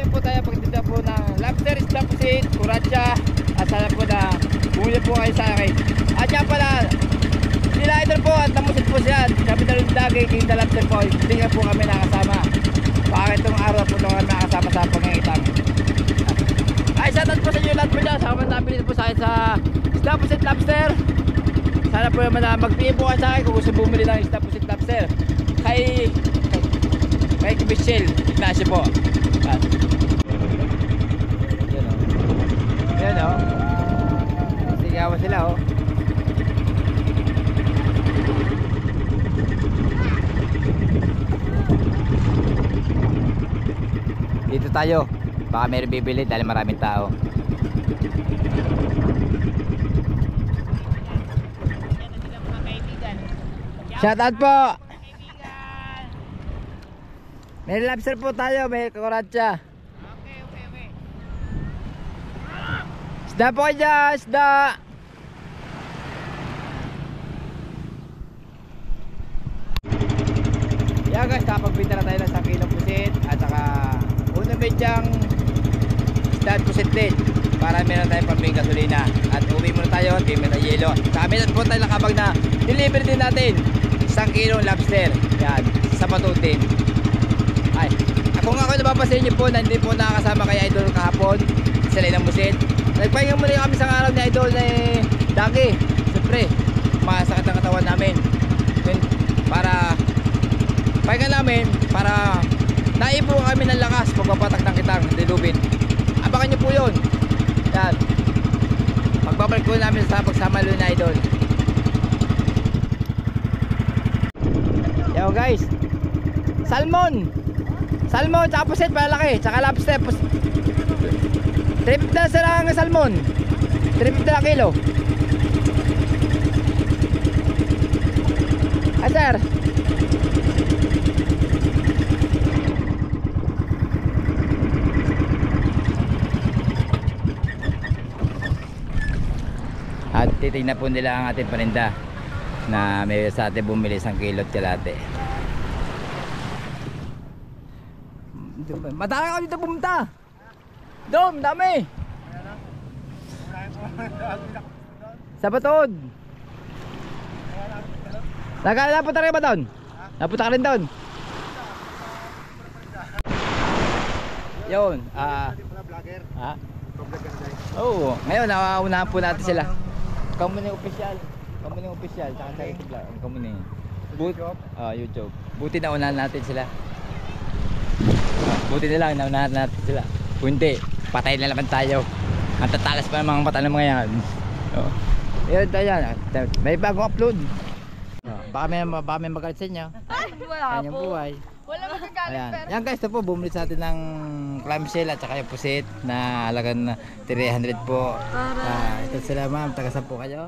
patuloy po tayo pagtitinda po ng lobster, isda pusit, kuratsa. At sana po na bumili po kayo sa akin. At yan pala, sila idol po at namusit po siya. Kami na rin dagay, king the lobster po. Hindi nga po kami nakasama. Bakit itong araw po itong kami nakasama sa pangangitang. Ay, shoutout po sa inyo lahat po dyan. Saka nabilis po sa akin sa isda pusit lobster. Sana po naman na mag-PM po kayo sa akin kung gusto bumili ng isda pusit lobster. Kay Michelle Ignacio po. Yan o. Sigawan sila o. Dito tayo. Baka meron bibili dahil maraming tao. Shoutout po. May lobster po tayo, may kuratsa. Okay. Isda po kayo dyan, isda. Yan guys, nakapagbinta na tayo ng 1 kilong pusit. At saka unang medyang isda at pusit din. Para meron tayong pambing gasolina. At uwi muna tayo at may yelo. Kami na po tayo nakabag na deliver din natin 1 kilong lobster. Yan, sa Matutin. Ay, kung ako napapasin nyo po na hindi po nakakasama kay Idol kahapon sila ng musit. Nagpahinga muna kami sa araw ni Idol na Dagi. Siyempre, masakit ang katawan namin. Para pahinga namin, para naipo kami ng lakas pagpapatak ng kitang dilubin. Abangan nyo po yun. Yan, magbabalik po namin sa pagsama ni Idol. Yo guys, salmon tsaka pusit malaki, tsaka lobster 350 na sila ang salmon, 350 na kilo. Sir, at titignan po nila ang ating paninda na may sa atin bumili 1 kilo at kalate. Madami ako dito pumunta. Dom, dami. Sa Batod. Napunta rin ba doon? Napunta ka rin doon? Yun. Oo. Ngayon, nauunahan po natin sila. Kamuning official. Tsaka sa YouTube lang. Kamuning. YouTube. Buti nauunahan natin sila. Buti na lang, naunahan natin sila. Kung hindi, patay na naman tayo. Ang tatalas pa ng mga mata ng mga yan. Yun tayo yan. May bagong upload. Baka may magalit sa inyo. Wala po. Buhay. Wala magagalit pero. Yan guys, ito po, bumili sa atin ng clamshell at saka yung pusit na halagang 300 po. Ito sila ma'am, taga saan po kayo?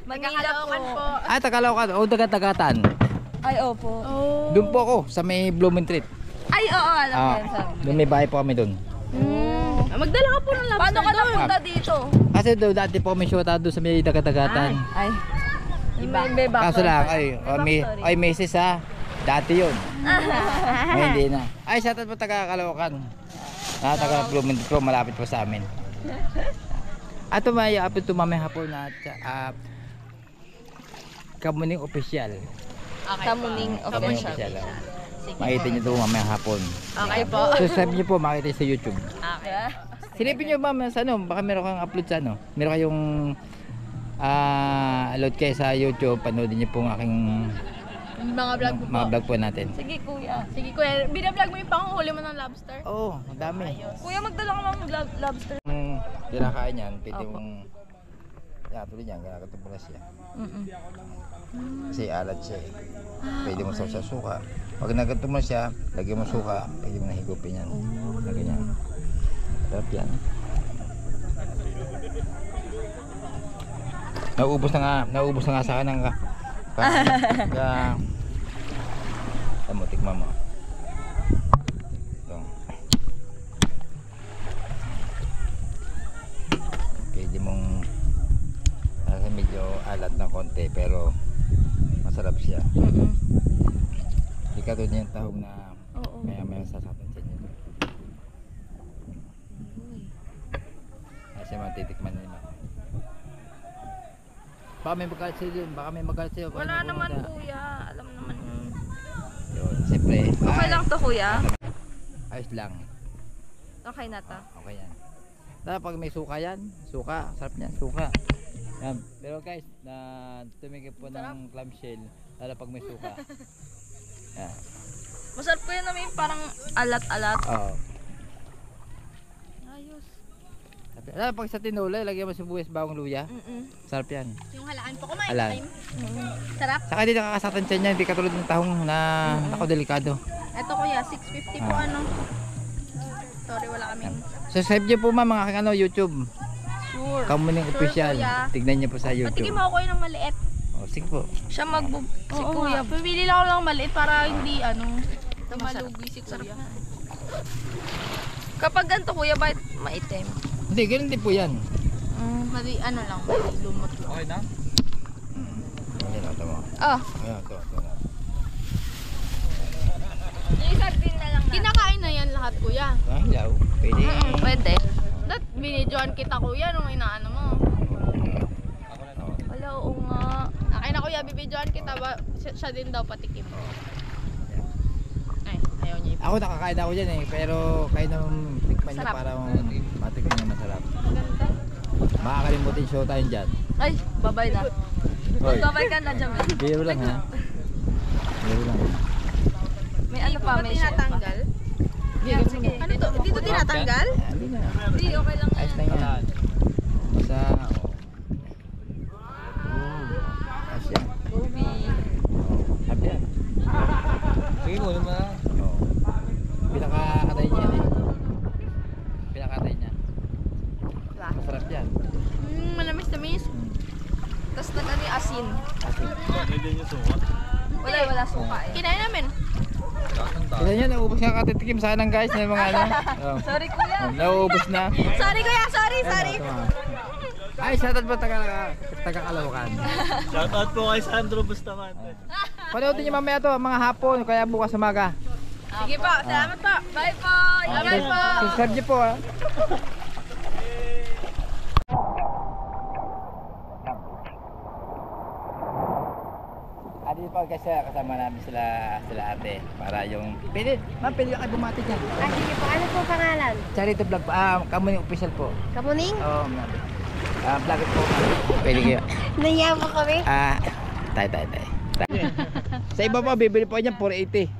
Magkakalakan po. Ay, Tagalaucan. O, taga-Tagatan. Ay, opo. Doon po ako, sa may Blooming Treat. Ay, oo, alam ko yan sabi. Doon may bahay po kami doon. Magdala ka po ng lobster. Paano ka napunta dito? Kasi doon dati po kami shota doon sa may Taga-Tagatan. Ay. May Kaso lang, ay meses ha. Dati yun. May hindi na. Ay, sa po taga-Caloocan. Taga Blooming Treat, malapit po sa amin. At may apit tumamay hapon na Kamuning official. Kamuning official. Makita nyo ito mamaya hapon. Okay po. Subscribe nyo po, makita nyo sa YouTube. Okay. Silipin nyo ma'am sa ano, baka meron kang upload sa ano. Meron kayong load kayo sa YouTube, panoodin nyo po ang aking mga vlog po. Mga vlog po natin. Sige kuya. Binablog mo yung panghuli mo ng lobster? Oo, ang dami. Kuya, magdala ka ng lobster. Kinakain yan, pwede mong tuloy niyan, kinakatong mo na siya. Kasi alat siya eh. Pwede mo sa suka. Pag nagkatong mo siya, lagyan mo suka, pwede mo nahigupin yan. Na ganyan. Sarap yan. Nauubos na nga sa akin ng mo, tikman mo. Pwede mong medyo alat na konti pero masarap siya. Hindi ka doon yung tahong na maya sasapin sa inyo. titikman niyo. Baka may magalit sa'yo dun, baka may magalit sa'yo. Wala naman kuya. Alam naman. Yun, siyempre. Okay lang to kuya. Ayos lang. Okay na to. Okay yan. Lalo pag may suka yan, suka, sarap niyan, suka. Yan. Pero guys, na tumigil po ng clamshell, lalo pag may suka. Yan. Masarap ko yan namin parang alat-alat. Oo. Ayos. Lalo pag sa tinola, lagyan mo sibuyas, bawang luya. Sarap yan. Yung halaan po kumain. Halaan. Sarap. Saka hindi nakakasatan siya niya, hindi katulad ng tahong na ako delikado. Ito kuya, 650 po ano. Sorry, wala kaming. Subscribe niyo po ma'am mga aking YouTube. Sure. Kamuning Sure, official. kuya. Tignan niyo po sa Patikim YouTube. mo ako yung maliit. Oh, sige po. Siya si kuya. Pumili lang ako ng maliit para hindi malugi si kuya. Kapag ganito kuya, bakit maitim? Hindi, ganun din po yan. Mali lang, mali lumot lang. Okay na? Ayan, ito mo. Oh, Ayan, ito. isang din na lang na. Kinakain na yan lahat kuya. Ah, hello. Pwede. Pwede. Binidyoan kita kuya nung inaano mo. Wala, oo nga. Akin na kuya, bibidyoan kita ba? Siya din daw patikim. Ay, ayaw niya. Ako nakakain ako dyan eh, pero kayo naman tikman niya Sarap. para matikman niya masarap. Ganda. Makakalimutin show tayo dyan. Ay, babay na. Hoy, Babay ka na dyan. biro lang ha. Biro lang. May ano pa, may tinatanggal? Yan, Sige. Ano to? Dito tinatanggal? Hindi na. Hindi, okay lang Ayos yan. na yan. Sa... Ayos yan. Ubi. Happy yan. Sige mo naman. Oo. Pinakakatay niya yan eh. Pinakakatay niya. Masarap yan. Manamis-tamis. Tapos nag-ano yung asin. Hindi din yung suka. Wala suka eh. Kinain namin. Kaya niya, naubos nga katitikim sa kanan guys. Ng mga ano. Oh. Sorry kuya. Naubos na. Sorry kuya, sorry. Ay, shoutout po taga-Caloocan. Shoutout po kay Sandro Bustamante. Panoodin niyo mamaya to, mga hapon, kaya bukas umaga. Sige po, salamat po. Bye po. Ingat po. Subscribe niyo po ha. Adi pa kasi kasama namin sila ate para yung pwede kayo bumati dyan. Ah, sige po. Ano po pangalan? Charity vlog Kamuning official po. Kamuning? Oo, ma'am. Vlogger po. Pwede kayo. Naiya po kami. Tay. Sa iba po, bibili po niyan 480.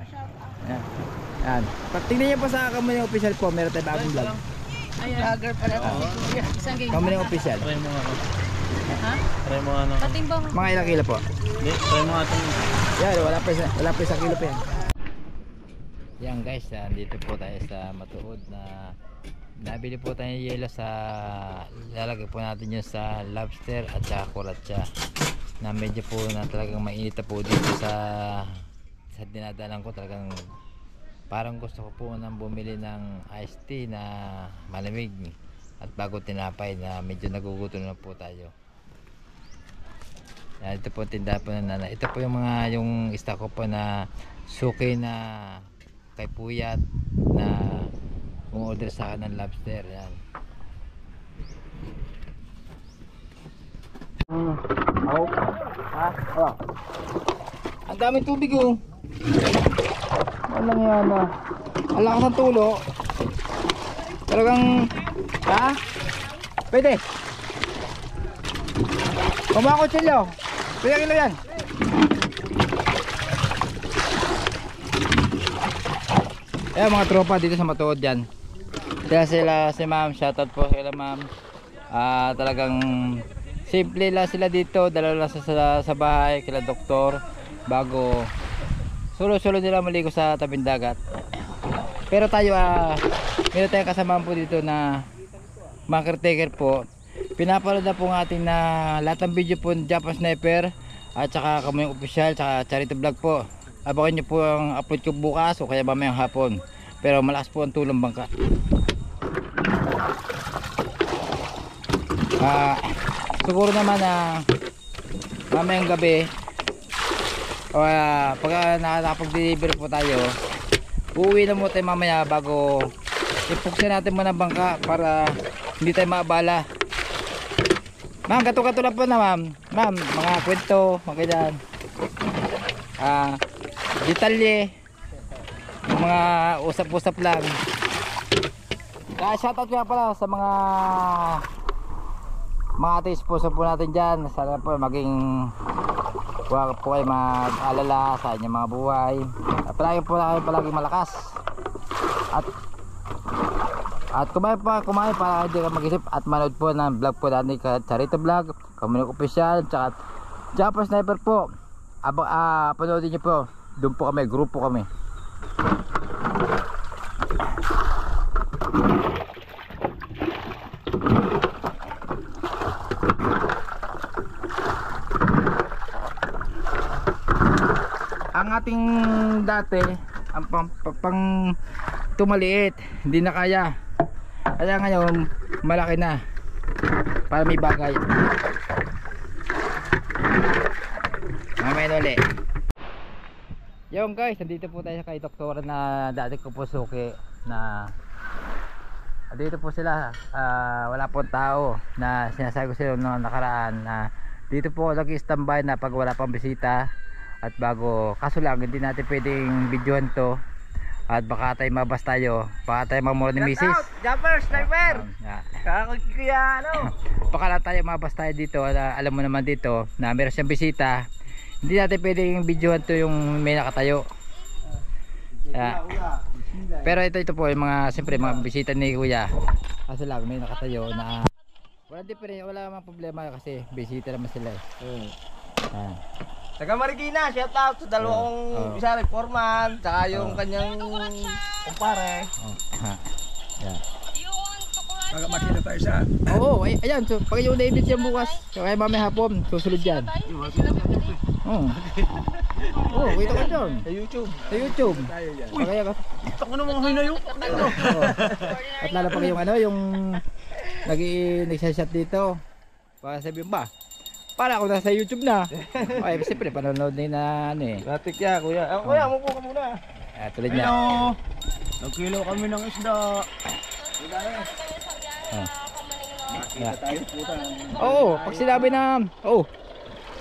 Yan. Pag tingnan niyo po sa Kamuning official po, meron tayong bagong vlog. Vlogger pala to si kuya. Isang game. Kamuning official. Try mo nga ako. Ha? Try mo nga ako. Patimbang. Mga ilang kilo po? Hindi, try mo nga itong... Yan, wala pa isang kilo pa yan. Yan guys, dito po tayo sa Matuod na nabili po tayo ng yelo sa lalagay po natin yun sa lobster at saka kuratsa na medyo po na talagang mainit na po dito sa dinadalan ko. Talagang parang gusto ko po nang bumili ng iced tea na malamig at bago tinapay na medyo nagugutom na po tayo. Yan, ito po tindahan po ng nanay. Ito po yung mga yung stock ko po na suki na kay Puyat na umorder sa akin ng lobster. Yan. Ang daming tubig oh. Walang yan ah. Ang lakas ng tulo. Talagang pwede. Kumako chilo. Pwede kilo yan. Ayan mga tropa dito sa Matuod yan. Kaya sila si ma'am, shoutout po sila ma'am. Talagang simple lang sila dito, dalawa lang sa bahay kila doktor bago sulo-sulo nila maligo sa tabing dagat. Pero tayo meron tayong kasama po dito na mga caretaker po. Pinapanood na po ng ating na lahat ng video po ng Japan Sniper at saka Kamuning official saka Charity vlog po. Abangan nyo po ang upload ko bukas o kaya mamayang hapon. Pero malakas po ang tulong bangka. Siguro naman na mamayang gabi o pag nakapag-deliver po tayo, uuwi na mo tayo mamaya bago ipuksin natin muna ang bangka para hindi tayo maabala Ma'am, kato-kato lang po na ma'am. Ma'am, mga kwento, mga ganyan. Detalye. Yung mga usap-usap lang. Kaya shoutout nga pala sa mga ating sponsor po natin dyan. Sana po maging huwag po kayo mag-alala sa inyong mga buhay. Palagi po kayo palaging malakas. At kumain para hindi ka mag-isip at manood po ng vlog po natin kahit Charito Vlog, Kamuning Official, tsaka Jumper Sniper po. Panoodin nyo po. Doon po kami, grupo kami. Ang ating dati, ang pang tumaliit, hindi na kaya. Kaya ngayon, malaki na. Para may bagay. Mamaya ulit. Yung guys, nandito po tayo kay doktora na dati ko po suki na dito po sila. Wala po tao na sinasabi ko sila noong nakaraan na dito po nag-standby na pag wala pang bisita at bago. Kaso lang, hindi natin pwedeng videohan to at baka tayo mabas tayo, baka tayo mamura ni misis. Jumper, sniper! Kuya, ano? Baka lang tayo mabas tayo dito. Alam mo naman dito na meron siyang bisita. Hindi natin pwedeng videohan to yung may nakatayo. Pero ito po yung mga, siyempre mga bisita ni kuya. Kaso lang may nakatayo na wala namang problema kasi bisita naman sila eh. Taga Marikina, shout out sa dalawang isa foreman, tsaka yung kanyang kumpare. Baga makita tayo sa Oo, ayan, so pag yung na-edit yan bukas, kaya mamaya hapon, susunod yan. Oo, kita ko dyan. Sa YouTube. Sa YouTube. tayo yan. Kaya ka. Ako na mga hinayo. At lalo pag yung yung nagsashot dito. Para sabihin ba? Para ako nasa YouTube na. Ay, siyempre panonood din na Natik ya, kuya. Kuya, mupo ka muna. tulad niya. Hello. Nagkilo kami ng isda. Oo, pag sinabi na,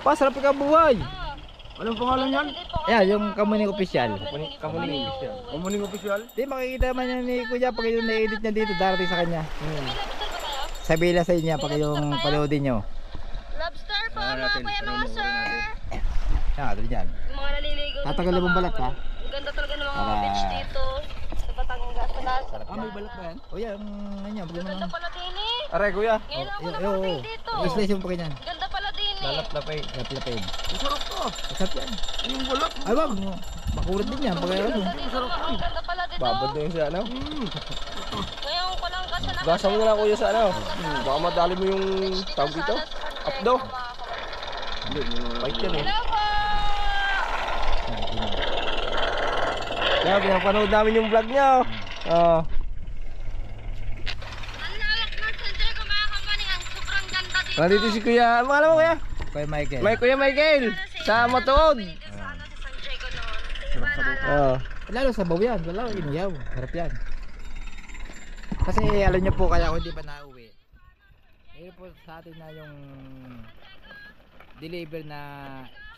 pasarap ka buhay. Anong pangalan yan? Ayan, yung Kamuning Official. Kamuning Official? Di, makikita naman yan ni Kuya pag yung na-edit niya dito, darating sa kanya. Sabihin lang sa inyo pag yung panoodin nyo. Lobster po, mga kuya, mga sir. Tulad yan. Yung mga naliligo. Tatagal mong balat ha? Ang ganda talaga ng mga beach dito. Sa Batangas, sa Lasa. May balat ba yan? O yan, Ang ganda pala din eh. Aray, kuya. Ngayon ako nakapig dito. I-slice yung pagkanyan. Ganda pala din eh. Lalap-lapay. Lapin. Masarap to. Masarap yan. Yung balat. Ay wag, makulit din yan. Pag ano. Ang ganda pala dito. Babad na yung sa ano. Ngayon ko lang kasi nakapig. Gasa mo na lang kuya sa ano. Baka madali mo yung tawag dito. Updo. Fight yan eh. Hello po! Kaya pinapanood namin yung vlog niya. Oo. Ang lawak ng center ko mga kamaning. Ang sobrang ganda dito. Nandito si kuya. Ano alam mo kuya? Kuya Michael. Kuya Michael. Sa Matuod. Sa ano, sa San Diego noon. Diba na? Oo. Lalo sa baw yan. Lalo iniyaw. Harap yan. Kasi alam nyo po kaya ako hindi pa nauwi. Ngayon po sa atin na yung deliver na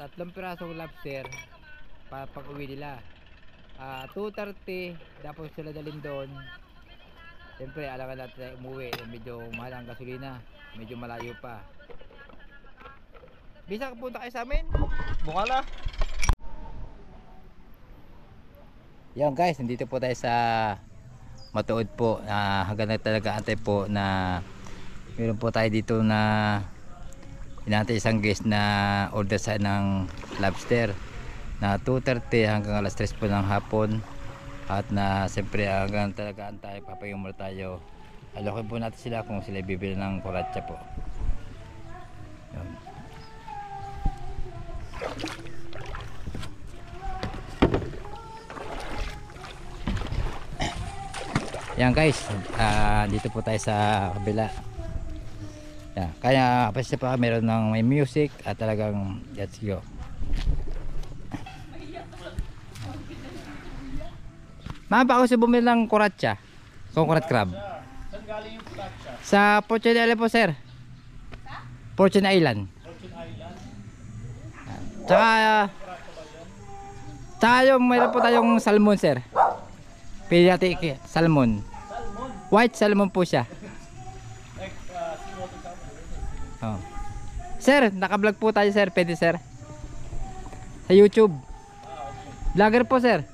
3 pirasong lobster para pag uwi nila. 2:30 dapat sila dalhin doon. Siyempre alangan natin umuwi. Medyo mahal ang gasolina. Medyo malayo pa. Bisa ka punta kayo sa amin? Bukala. Yan guys, nandito po tayo sa Matuod po. Hanggang na talaga antay po na meron po tayo dito na inaantay isang guest na order sa ng lobster na 2:30 hanggang alas 3 po ng hapon. At na siyempre hanggang talaga antay, papayong muna tayo. Alokin po natin sila kung sila bibili ng kuratsa po. Yan. Yan guys, dito po tayo sa kabila. Yan. Kaya kasi pa meron ng may music at talagang let's go. Ma'am, pa ako si bumili ng kuratsa. Coconut crab. Saan galing yung kuratsa? Sa Pocho de Ale po, sir. Fortune Island. Tsaka yung mayroon po tayong salmon, sir. Pwede natin salmon. White salmon po siya. Oh. Sir, naka-vlog po tayo, sir. Pwede, sir. Sa YouTube. Vlogger po, sir.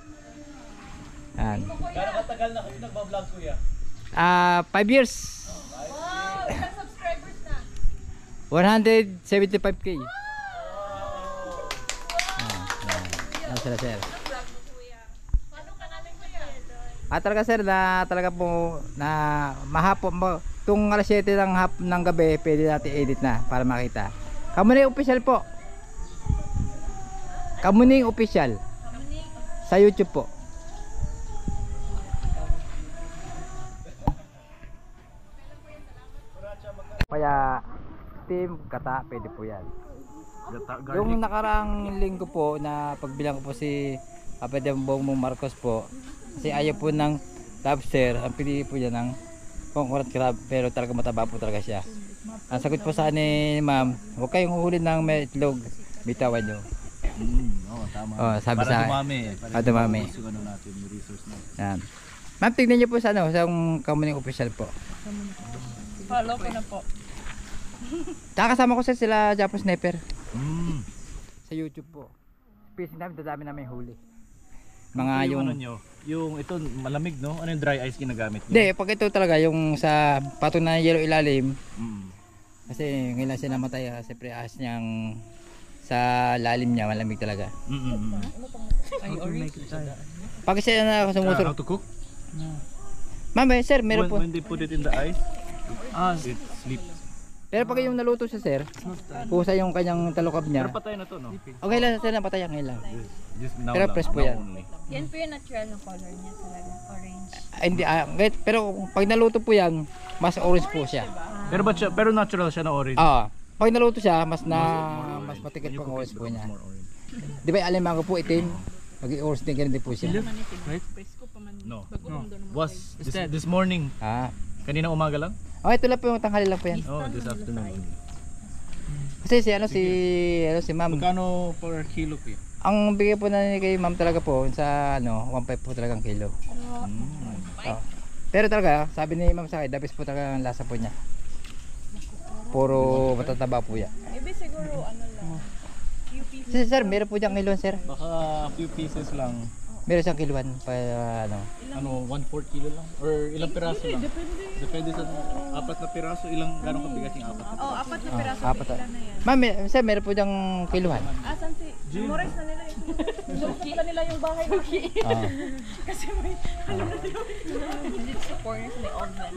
Yan. Gano'ng katagal na kayo nagbablog, kuya? 5 years. Wow, ilang subscribers na? 175k. Ano sila, sir? Paano ka namin kuya? Talaga, sir, na talaga po na mahapon mo. Tung alas 7 ng gabi, pwede natin edit na para makita. Kamuning official po. Kamuning official. Sa YouTube po. Kaya team kata pwede po yan. Yung nakaraang linggo po na pagbilang ko po si Papadembong Marcos po, kasi ayaw po ng lobster, ang pili po niya ng concurrent crab, pero talaga mataba po talaga siya. Ang sagot po sa ni ma'am, huwag kayong huhuli ng may itlog, bitawan nyo. Tama. Sabi Para sa dumami. Para dumami. Yung ano natin, yung resource natin. Yan. Ma'am, tignan nyo po sa ano, sa Kamuning official po. Follow ko na po. Tsaka kasama ko sila Japo Sniper Mm. sa YouTube po. Fishing namin, dadami namin huli. Mga Yung ano nyo, yung ito malamig, no? Ano yung dry ice ginagamit nyo? Hindi, pag ito talaga yung sa patong na yellow ilalim, Mm. kasi ngayon lang siya namatay, siyempre ahas niyang sa lalim niya malamig talaga. Pag siya na sumusunod. How to cook? Ma'am, sir, meron po. When they put it in the ice, it sleeps. Pero pag yung naluto siya, sir, pusa yung kanyang talukab niya. Pero patay na to, no? Okay lang, sir, napatay ngayon lang. Just now Pero lang, fresh po now yan. only. Yan po yung natural na color niya talaga. Orange. Hindi, pero pag naluto po yan, mas orange po siya. Pero natural siya na orange. Pag naluto siya, mas matikit pang orange po niya. More orange. Di ba yung alimango po itim? Maging orange din, ganun din po siya. No. Was this morning. Kanina umaga lang? Ito lang po yung tanghali lang po yan. Oh, this afternoon only. Kasi si ma'am, Magkano per kilo po? ang bigay po na kay ma'am talaga po sa 1.5 po talagang kilo. Pero talaga, sabi ni ma'am sa akin, the best po talaga ang lasa po niya. Puro matataba po yan. Maybe siguro ano lang. Sir, meron po diyang kilon, sir. Baka a few pieces lang. Meron siyang kiluan pa Ano, 1/4 kilo lang? Or ilang piraso lang? Depende sa 4 na piraso, gano'ng kabigat yung 4 na piraso? Oh, 4 na piraso. Apat. Ilan na yan? Ma'am, sir, meron po diyang kiluan. Asan si? Memorize na nila yung Memorize na nila yung bahay namin. Kasi may alam na nila. Dito sa corner sa may oven.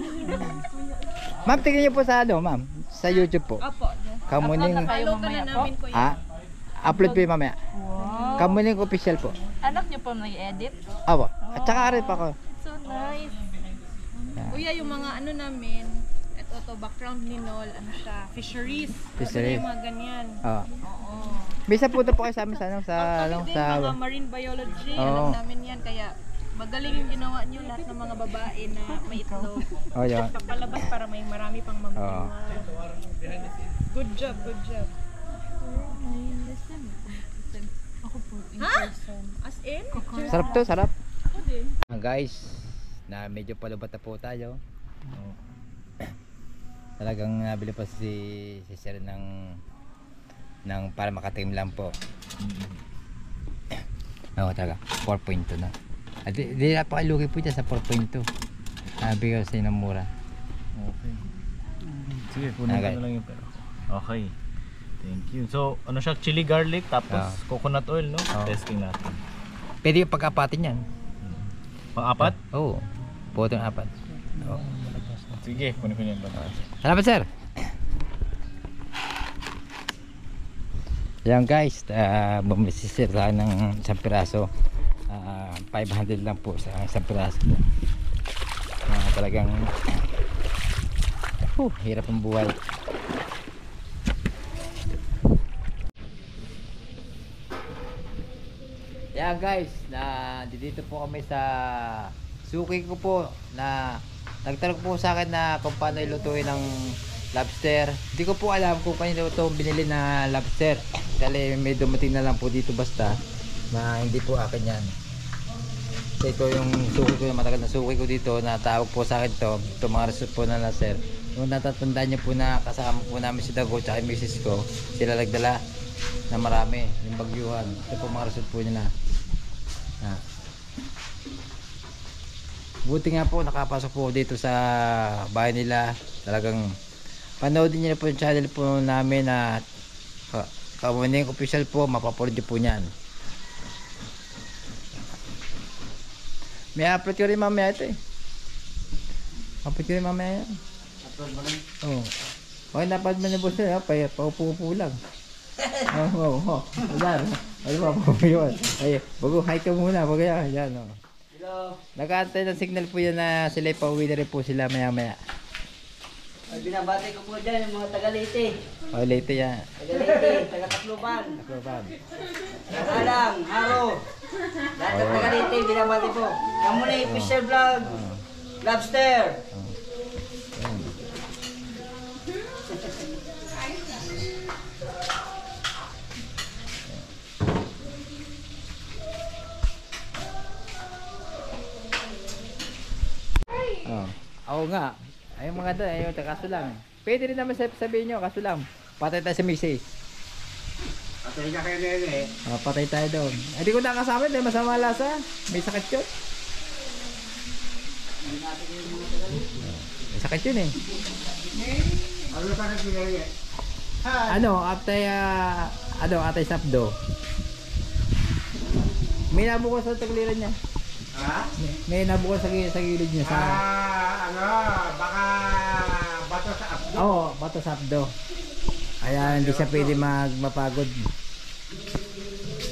Ma'am, tingnan niyo po sa ma'am, sa YouTube po. Opo. Kamuning Follow ka na namin kuya. upload po yung mamaya. Kamuning official po. Anak niyo po nag-edit? Apo. At saka rin pa ako. So nice. Yeah. Kuya, yung mga ano namin, ito background ni Nol, ano siya, fisheries. Fisheries. Yung mga ganyan. Oo. Oo. Bisa po po kayo sa amin sa Kami din, mga marine biology, alam namin yan. Kaya magaling yung ginawa niyo lahat ng mga babae na may itlog. Oh, yun. Papalabas para may marami pang mamuha. Good job, good job. Ha? As in? Sarap to, sarap. Ako din. Guys, na medyo palubat na po tayo. Talagang nabili pa si Sir ng para makatim lang po. Talaga 4.2 na. At di napakalugi po dyan sa 4.2. Nabigay sa ng mura. Okay. Sige, kunin ko na lang yung pera. Okay. Thank you. So, ano siya? Chili garlic, tapos coconut oil, no? Testing natin. Pwede yung pag-apatin yan. Pang-apat? Oo. Putong apat. Sige, kunin ko yan. Salamat, sir. Yan guys, bumili si Sir ng isang piraso. 500 lang po sa isang piraso. Talagang hirap ang buhay. Yan guys, dito po kami sa suki ko po na nagtanong po sa akin na kung paano ilutuin ng lobster. Hindi ko po alam kung kanino ito binili na lobster. Dahil may dumating na lang po dito basta na hindi po akin yan. So ito yung suki ko, yung matagal na suki ko dito na tawag po sa akin to. Ito mga resort po na lobster. Kung natatandaan niyo po na kasama po namin si Dago at yung misis ko, sila nagdala na marami, yung bagyuhan. Ito po mga resort po nila. Buti nga po nakapasok po dito sa bahay nila. Talagang panoodin niyo na po yung channel po namin na Kamuning Official po, mapapanood niyo po niyan. May upload ko rin mamaya ito eh. Upload ko rin mamaya yan. Upload mo rin? Oo. Okay, napad mo na po siya. Paupo-upo lang. Oo. Ano ba po yun? Ay, bago hi ka muna. Bago yan. Yan o. Hello. Nag-aantay ng signal po yan na sila pauwi na rin po sila maya-maya. Ay, binabati ko po dyan yung mga taga-Leyte. O, late yan. Taga-Leyte, taga-Tacloban. Tacloban. Alang, Haro. Lahat ng taga-Leyte, binabati po. Kamunay Official Vlog. Lobster. Oo nga. Ay mga doon, ayun, kaso lang. Pwede rin naman sabihin nyo, kaso lang. Patay tayo sa misis. Patay ka kayo nene. Patay tayo doon. Ay, di ko nakasama, dahil masama lasa. May sakit yun. May sakit yun eh. Ano na sakit ni nene? Atay sapdo. May nabuko sa tagliran niya. Ha? May nabuko sa gilid niya. Baka bato sa abdo. Oo, bato sapdo. Kaya hindi siya pwede mapagod.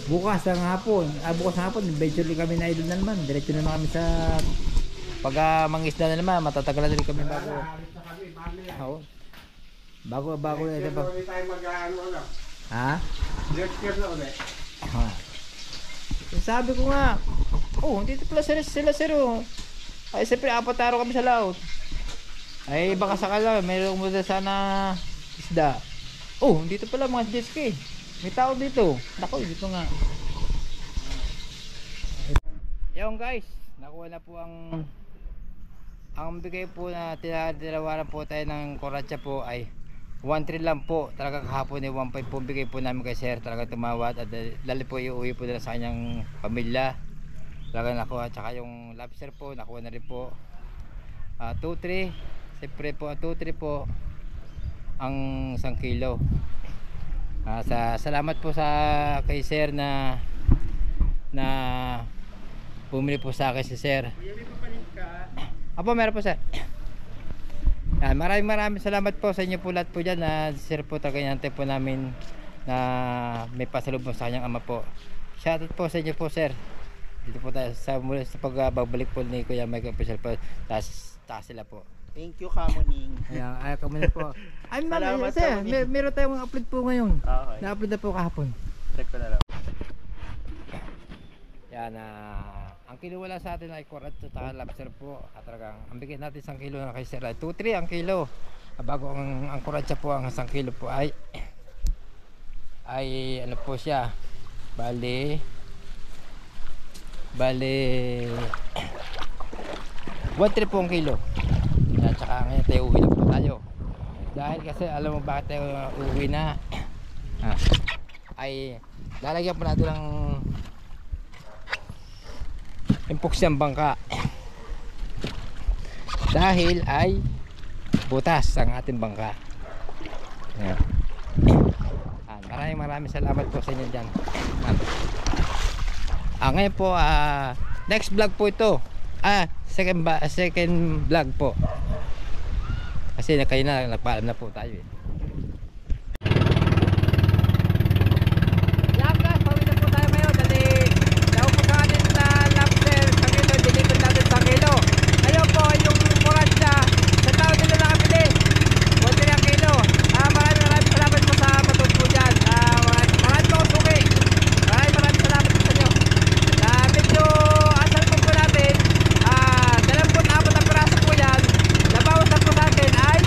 Bukas ng hapon, eventually kami na idol na naman. Diretso na naman kami sa mangisda na naman, matatagalan din kami bago. Alis na kami, mamaya. Oo. Bago na ito. Hindi tayo mag-ano. Ha? Next year na ulit. Sabi ko nga, dito pala sila sir. Ay, siyempre, 4 araw kami sa laot. Ay, baka sakala, mayroong muna sana isda. Dito pala mga jet ski. May tao dito. Nako, dito nga. Yung guys, nakuha na po ang bigay po na tinalawaran po tayo ng koratsa po ay 1.3 lang po. Talaga kahapon ay 1.5 po bigay po namin kay sir. Talaga tumawad at lalo po iuwi po nila sa kanyang pamilya. Talaga nakuha. Tsaka yung lobster po nakuha na rin po. 2.3 siyempre po 2.3 po ang 1 kilo. Salamat po sa kay sir na bumili po sa akin si sir. Apo, meron po sir. Yan, maraming salamat po sa inyo po lahat po dyan na sir po talaga hinantay po namin na may pasalubong sa kanyang ama po. Shoutout po sa inyo po sir. Dito po tayo sa pagbabalik po ni Kuya Mike Official po. Taas sila po. Thank you, Kamuning. Ayan, Kamuning po. Ay ma'am, Salamat, sir, Kamuning. meron tayong upload po ngayon. Okay. Na-upload na po kahapon. Check ko na lang. Yan, ang kinuwala sa atin ay korat at lobster po. At talagang ang bigay natin 1 kilo na kay sir ay 2.3 ang kilo. Bago ang koratsa po ang 1 kilo po ay ano po siya, bali 1.3 po ang kilo. At saka ngayon tayo uwi na po tayo. Dahil kasi alam mo bakit tayo uwi na, ay lalagyan po natin ng epoxy ang bangka. Dahil ay butas ang ating bangka. Ayan. Maraming salamat po sa inyo dyan. Ngayon po, next vlog po ito. Second vlog po. Kasi kayo na nagpaalam na po tayo eh. Yan guys, pawin na po tayo ngayon. Dali, daw po sa atin na lobster sa kilo, dinikot natin sa kilo. Ngayon po, yung koratsa, sa tao nila nakabili. 1.3 ang kilo. Maraming salamat po sa matod po dyan. Maraming po suki. Maraming salamat po sa inyo. Medyo asal po natin, 24 ang piraso po yan. Nabawas na po sa akin ay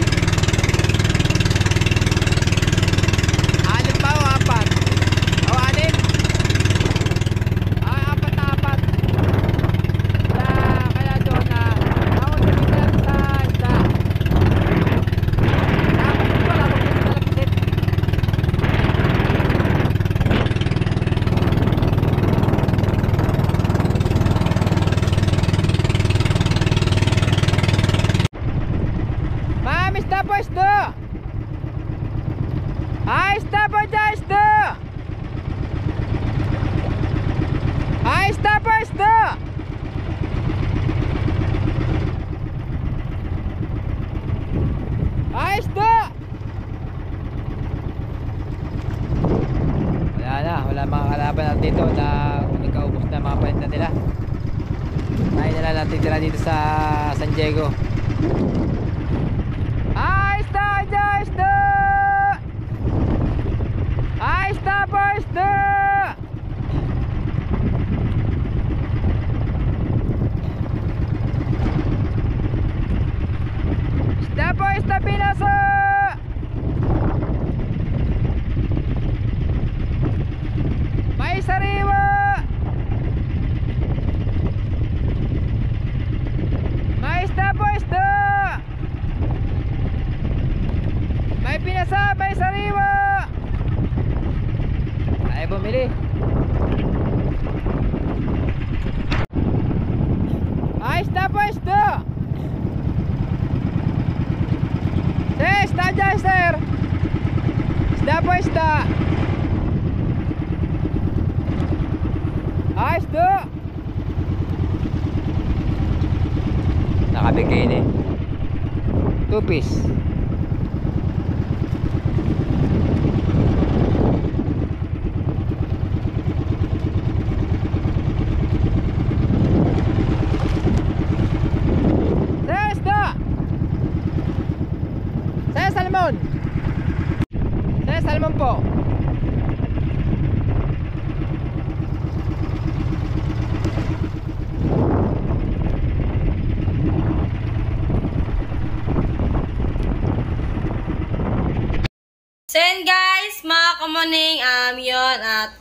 Ahí está, pues ya está. Ahí está, pues está. Ahí está. Wala mga kalaban natin dito na nagkaubos na mga paninda nila. Tayo na lang natin tira dito sa San Diego. Ahí está, ya está. Ahí está, pues está. Está, pues está, pinasa. Mais arriba. Mais está, pues está. May pinasa, mais arriba. Ay, bumili. Ahí está, pues está. Sí, está ya, sir. Está, pues está. Ahí está. Nakabigay na eh. 2 piece. Salmon. Saya salmon po. So yun guys, mga kamuning, yun, at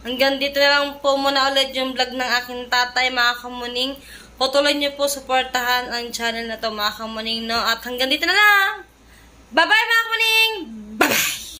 hanggang dito na lang po muna ulit yung vlog ng aking tatay, mga kamuning. Patuloy nyo po suportahan ang channel na to, mga kamuning, no? At hanggang dito na lang! Bye-bye, mga kamuning! Bye-bye!